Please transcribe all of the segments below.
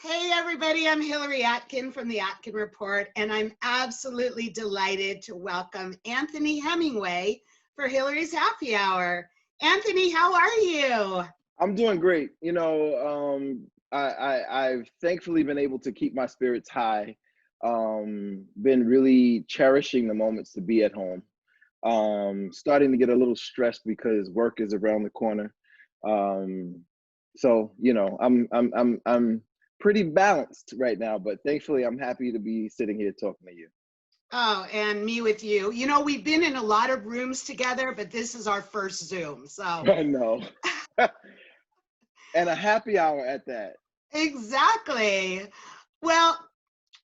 Hey everybody, I'm Hillary Atkin from the Atkin Report, and I'm absolutely delighted to welcome Anthony Hemingway for Hillary's Happy Hour. Anthony, how are you? I'm doing great. I've thankfully been able to keep my spirits high. Been really cherishing the moments to be at home. Starting to get a little stressed because work is around the corner. Um, I'm pretty balanced right now, but thankfully I'm happy to be sitting here talking to you. Oh, and me with you. You know, we've been in a lot of rooms together, but this is our first Zoom. So, I know. And a happy hour at that. exactly. Well,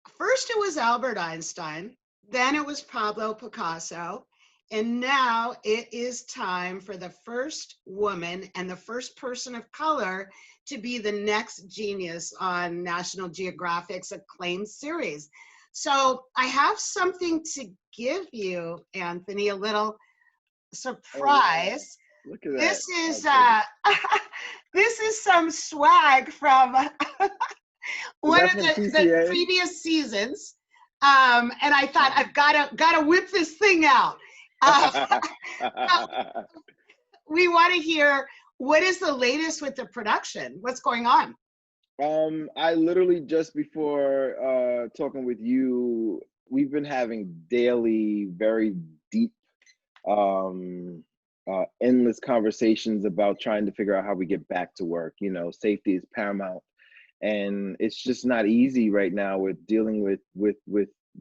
first it was Albert Einstein, then it was Pablo Picasso, and now it is time for the first woman and the first person of color to be the next genius on National Geographic's acclaimed series. So I have something to give you, Anthony, a little Oh wow. surprise. Look at that. This is I'll take it. this is some swag from Is one that of from the PCA? previous seasons. And I thought I've gotta whip this thing out. Uh, well, we want to hear what is the latest with the production? What's going on? I literally just before talking with you, we've been having daily, very deep, um, endless conversations about trying to figure out how we get back to work. Safety is paramount, and it's just not easy right now with dealing with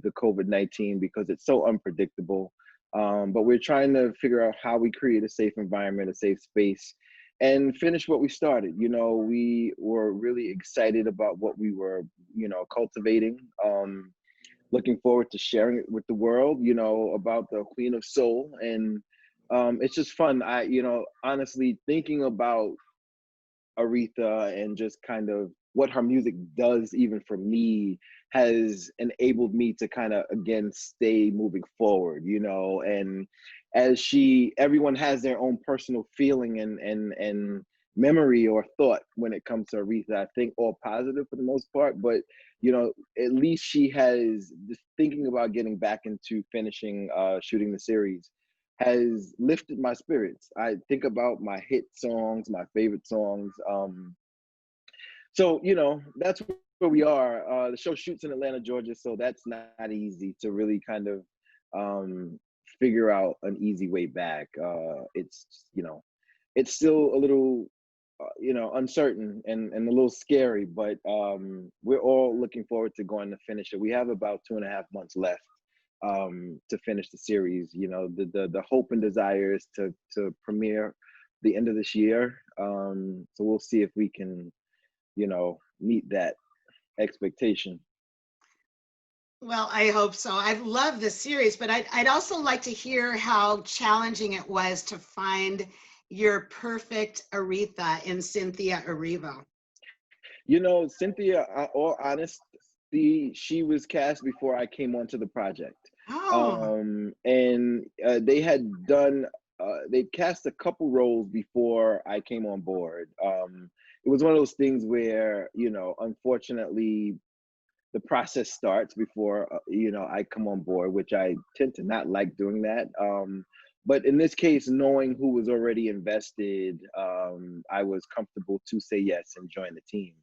the COVID-19 because it's so unpredictable. But we're trying to figure out how we create a safe environment, a safe space, and finish what we started. We were really excited about what we were, cultivating. Looking forward to sharing it with the world, about the Queen of Soul. And it's just fun. Honestly, thinking about Aretha and just kind of what her music does, even for me, has enabled me to kind of again stay moving forward, and everyone has their own personal feeling and memory or thought when it comes to Aretha. I think all positive for the most part, but at least she has just thinking about getting back into finishing shooting the series has lifted my spirits. I think about my hit songs, my favorite songs. So that's where we are. The show shoots in Atlanta, Georgia, so that's not easy to really kind of um, figure out an easy way back. It's still a little uncertain and a little scary, but we're all looking forward to going to finish it. We have about 2.5 months left to finish the series. The hope and desire is to premiere the end of this year. So we'll see if we can meet that expectation. Well, I hope so. I've loved the series, but I'd also like to hear how challenging it was to find your perfect Aretha in Cynthia Erivo. Cynthia, all honesty, she was cast before I came onto the project. Oh, And they cast a couple roles before I came on board. It was one of those things where, unfortunately, the process starts before I come on board, which I tend to not like doing that. But in this case, knowing who was already invested, I was comfortable to say yes and join the team.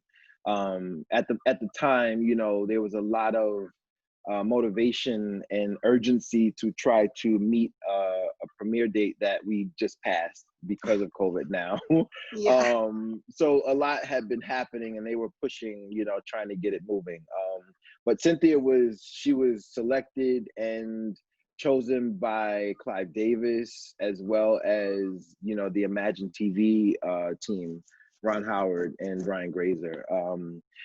At the time, there was a lot of motivation and urgency to try to meet a premiere date that we just passed because of COVID now. yeah. So a lot had been happening and they were pushing, trying to get it moving. But Cynthia she was selected and chosen by Clive Davis as well as, the Imagine TV team, Ron Howard and Brian Grazer.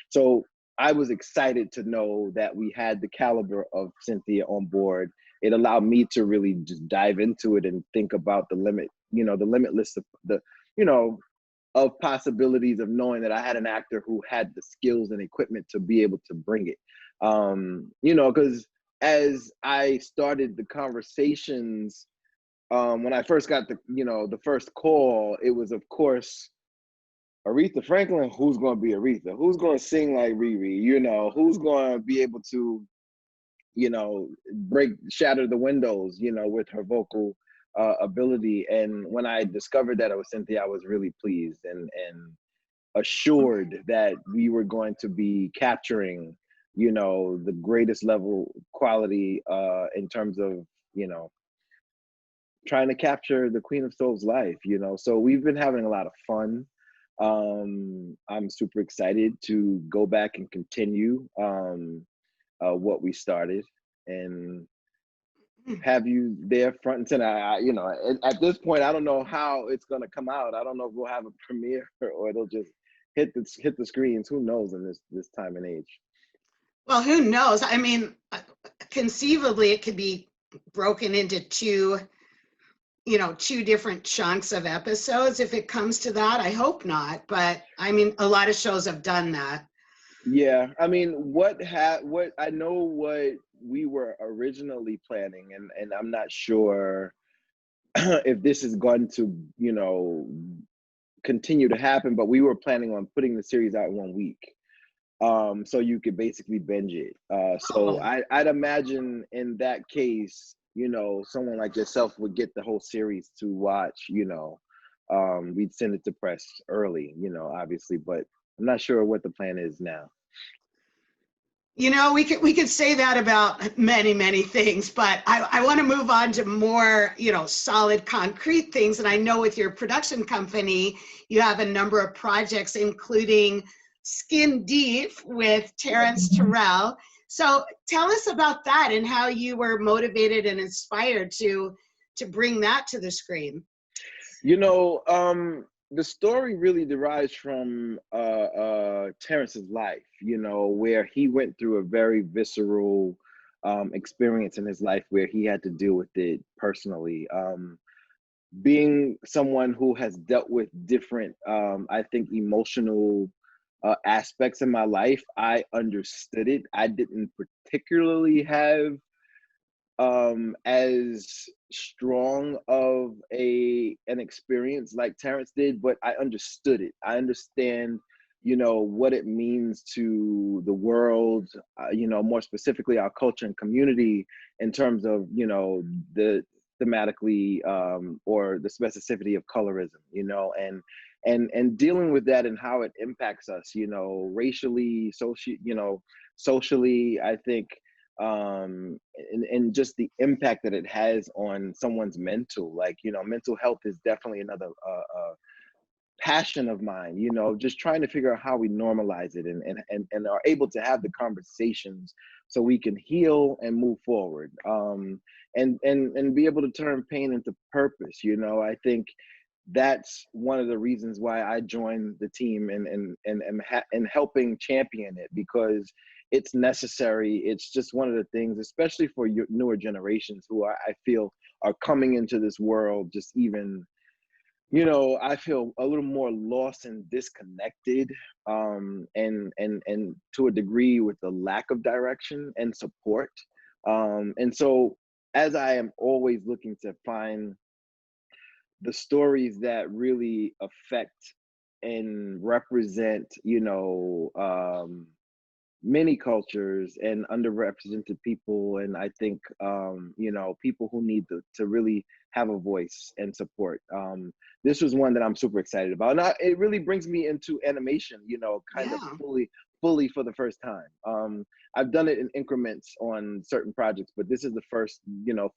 So I was excited to know that we had the caliber of Cynthia on board. It allowed me to really just dive into it and think about the limitless you know, of possibilities of knowing that I had an actor who had the skills and equipment to be able to bring it. Because as I started the conversations, when I first got the first call, it was of course Aretha Franklin, who's going to be Aretha? Who's going to sing like Riri? Who's going to be able to, shatter the windows, with her vocal ability. And when I discovered that it was Cynthia, I was really pleased and assured that we were going to be capturing, the greatest level quality in terms of, trying to capture the Queen of Soul's life, So we've been having a lot of fun. I'm super excited to go back and continue what we started and have you there front and center. At this point, I don't know how it's going to come out. I don't know if we'll have a premiere or it'll just hit the screens. Who knows in this time and age? Well, who knows? I mean, conceivably, it could be broken into two different chunks of episodes if it comes to that. I hope not, but I mean, a lot of shows have done that. Yeah, I mean, what I know what we were originally planning, and I'm not sure if this is going to, continue to happen, but we were planning on putting the series out in 1 week. So you could basically binge it. So Oh. I'd imagine in that case, someone like yourself would get the whole series to watch, we'd send it to press early, obviously, but I'm not sure what the plan is now. We could say that about many things, but I want to move on to more, solid, concrete things. And I know with your production company, you have a number of projects, including Skin Deep with Terrence Terrell. So tell us about that and how you were motivated and inspired to bring that to the screen. The story really derives from Terrence's life, where he went through a very visceral experience in his life where he had to deal with it personally. Being someone who has dealt with different, I think, emotional aspects in my life, I understood it. I didn't particularly have as strong of an experience like Terrence did, but I understood it. I understand, what it means to the world, more specifically our culture and community in terms of, the thematically or the specificity of colorism, and dealing with that and how it impacts us, racially, socially, I think, and just the impact that it has on someone's mental, mental health is definitely another passion of mine, just trying to figure out how we normalize it and are able to have the conversations so we can heal and move forward, and be able to turn pain into purpose. I think that's one of the reasons why I joined the team and helping champion it, because it's necessary. It's just one of the things, especially for newer generations who I feel are coming into this world just even, I feel a little more lost and disconnected, and to a degree with the lack of direction and support. And so as I am always looking to find the stories that really affect and represent, many cultures and underrepresented people, and I think people who need to really have a voice and support. This was one that I'm super excited about, and it really brings me into animation, kind of Yeah. fully for the first time. I've done it in increments on certain projects, but this is the first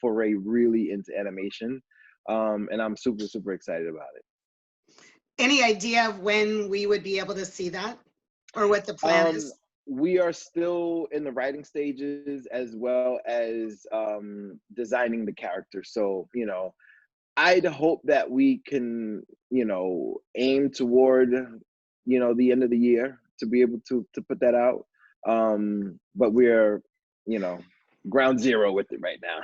foray really into animation, and I'm super excited about it. Any idea of when we would be able to see that or what the plan Um, is? we are still in the writing stages as well as designing the character. So, I'd hope that we can, aim toward, the end of the year to be able to put that out. But we're, you know, ground zero with it right now.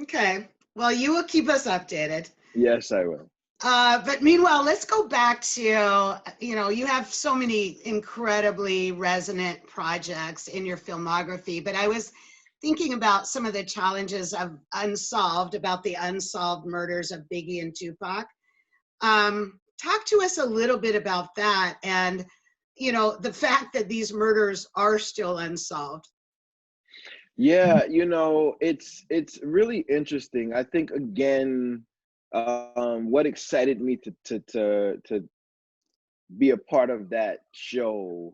Okay. Well, you will keep us updated. Yes, I will. But meanwhile, let's go back to, you have so many incredibly resonant projects in your filmography, but I was thinking about some of the challenges of Unsolved, about the unsolved murders of Biggie and Tupac. talk to us a little bit about that, and the fact that these murders are still unsolved. Yeah, it's really interesting. I think again, what excited me to be a part of that show,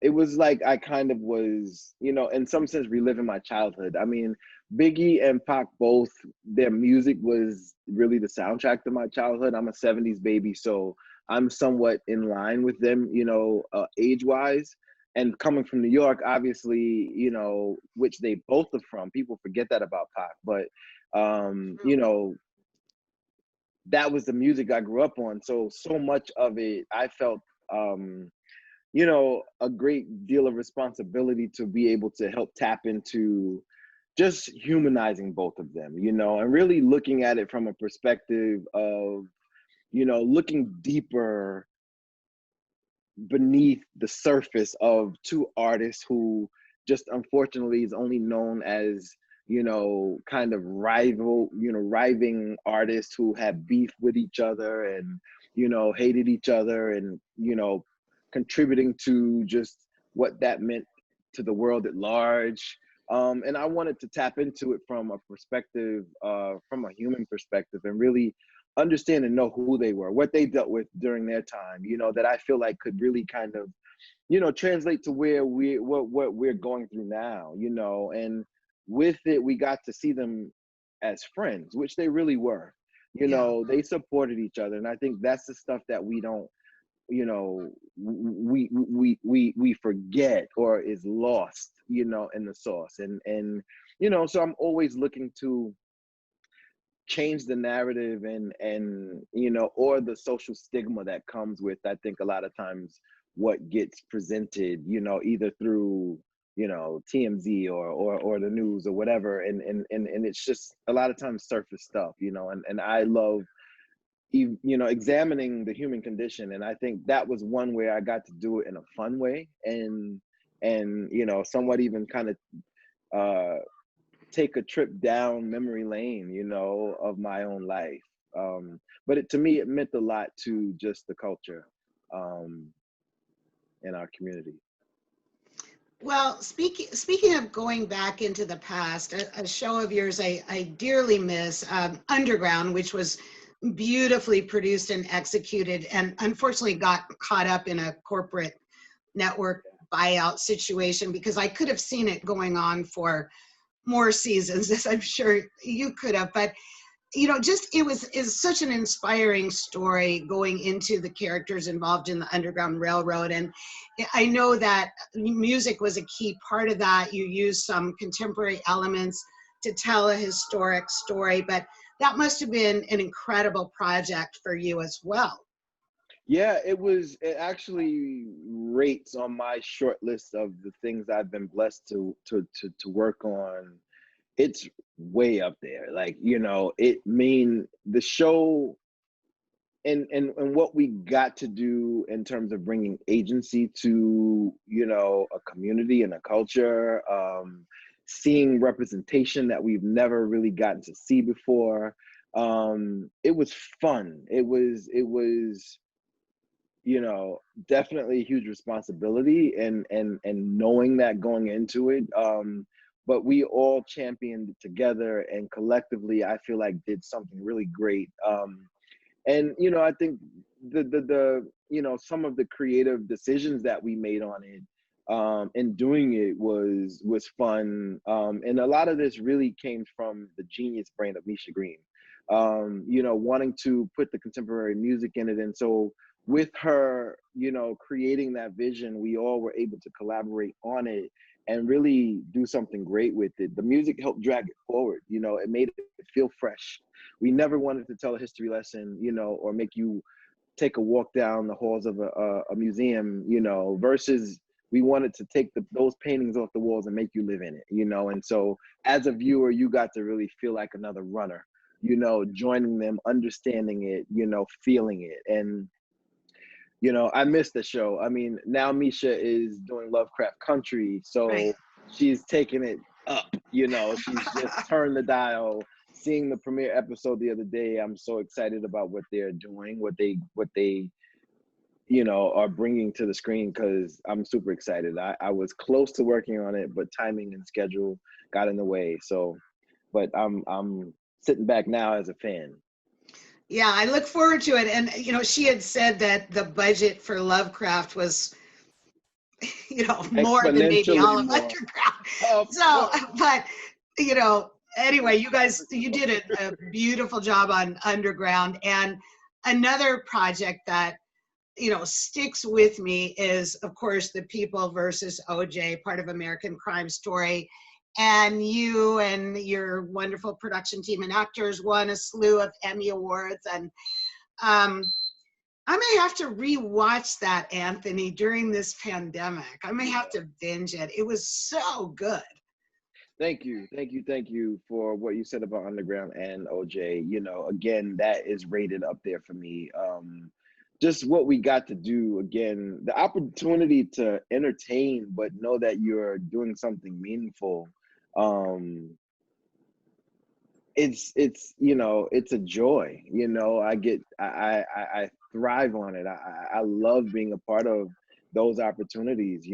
it was like I kind of was, in some sense reliving my childhood. I mean, Biggie and Pac both, their music was really the soundtrack to my childhood. I'm a 70s baby, so I'm somewhat in line with them, age-wise. And coming from New York, obviously, which they both are from, people forget that about Pac, but that was the music I grew up on. So much of it, I felt um a great deal of responsibility to be able to help tap into just humanizing both of them, and really looking at it from a perspective of, looking deeper beneath the surface of two artists who just unfortunately is only known as, kind of riving artists who have beef with each other and, hated each other and, contributing to just what that meant to the world at large. And I wanted to tap into it from a perspective, from a human perspective, and really understand and know who they were, what they dealt with during their time, that I feel like could really kind of, translate to where what we're going through now, and with it, we got to see them as friends, which they really were. Yeah. They supported each other. And I think that's the stuff that we don't, we forget or is lost, in the sauce. And so I'm always looking to change the narrative and or the social stigma that comes with, I think, a lot of times what gets presented, either through TMZ or the news or whatever, and it's just a lot of times surface stuff, and I love examining the human condition. And I think that was one way I got to do it in a fun way, and somewhat even kind of uh take a trip down memory lane, of my own life. But to me, it meant a lot to just the culture, um, in our community. Well, speaking of going back into the past, a show of yours I dearly miss, Underground, which was beautifully produced and executed, and unfortunately got caught up in a corporate network buyout situation, because I could have seen it going on for more seasons, as I'm sure you could have. But just it was is such an inspiring story, going into the characters involved in the Underground Railroad. And I know that music was a key part of that. You used some contemporary elements to tell a historic story, but that must have been an incredible project for you as well. Yeah, it actually rates on my short list of the things I've been blessed to work on. It's way up there. Like, it mean the show and what we got to do in terms of bringing agency to, a community and a culture, seeing representation that we've never really gotten to see before. It was fun. It was definitely a huge responsibility, and knowing that going into it. But we all championed it together, and collectively I feel like did something really great. And I think the some of the creative decisions that we made on it, and doing it was fun. And a lot of this really came from the genius brain of Misha Green, wanting to put the contemporary music in it. And so with her, creating that vision, we all were able to collaborate on it and really do something great with it. The music helped drag it forward. It made it feel fresh. We never wanted to tell a history lesson, or make you take a walk down the halls of a museum, versus we wanted to take those paintings off the walls and make you live in it, And so as a viewer, you got to really feel like another runner, joining them, understanding it, feeling it. And I miss the show. I mean, now Misha is doing Lovecraft Country, Right. so she's taking it up. She's just turned the dial seeing the premiere episode the other day, I'm so excited about what they're doing, what they are bringing to the screen, because I'm super excited. I was close to working on it, but timing and schedule got in the way. So, but I'm sitting back now as a fan. Yeah, I look forward to it. And, she had said that the budget for Lovecraft was, more than maybe all Exponentially of more. Underground. Of So, course. but, anyway, you did a beautiful job on Underground. And another project that, sticks with me is, of course, The People versus OJ, part of American Crime Story. And you and your wonderful production team and actors won a slew of Emmy Awards. And um, I may have to rewatch that, Anthony, during this pandemic. I may have to binge it. It was so good. Thank you for what you said about Underground and OJ. Again, that is rated up there for me. Just what we got to do, again, the opportunity to entertain, but know that you're doing something meaningful. It's a joy. I thrive on it. I love being a part of those opportunities.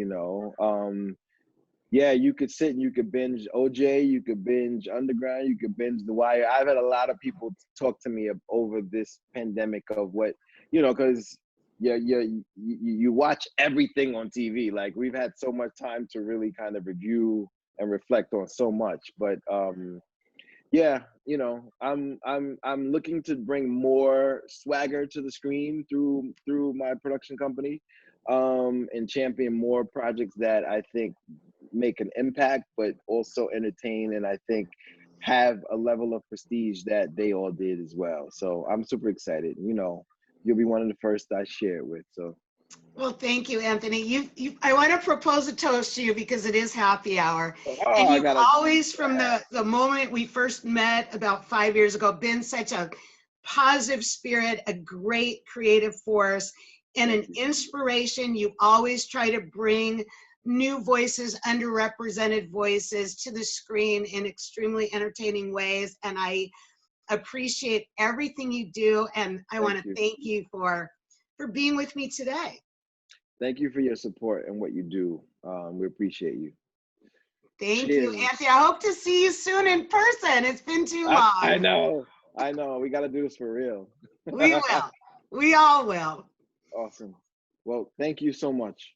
Yeah, you could sit and you could binge OJ, you could binge Underground, you could binge The Wire. I've had a lot of people talk to me over this pandemic of what, because you watch everything on TV. Like, we've had so much time to really kind of review and reflect on so much. But yeah, I'm looking to bring more swagger to the screen through my production company, and champion more projects that I think make an impact, but also entertain, and I think have a level of prestige that they all did as well. So I'm super excited. You'll be one of the first I share it with. So. Well, thank you, Anthony. I want to propose a toast to you because it is happy hour. Oh, And I you've gotta. always, from the moment we first met about 5 years ago, been such a positive spirit, a great creative force, and an inspiration. You always try to bring new voices, underrepresented voices to the screen in extremely entertaining ways. And I appreciate everything you do. And I want Thank to you. thank you for being with me today. Thank you for your support and what you do. We appreciate you. Thank you, Cheers. Anthony. I hope to see you soon in person. It's been too I long. know. I know. We got to do this for real. We will. We all will. Awesome. Well, thank you so much.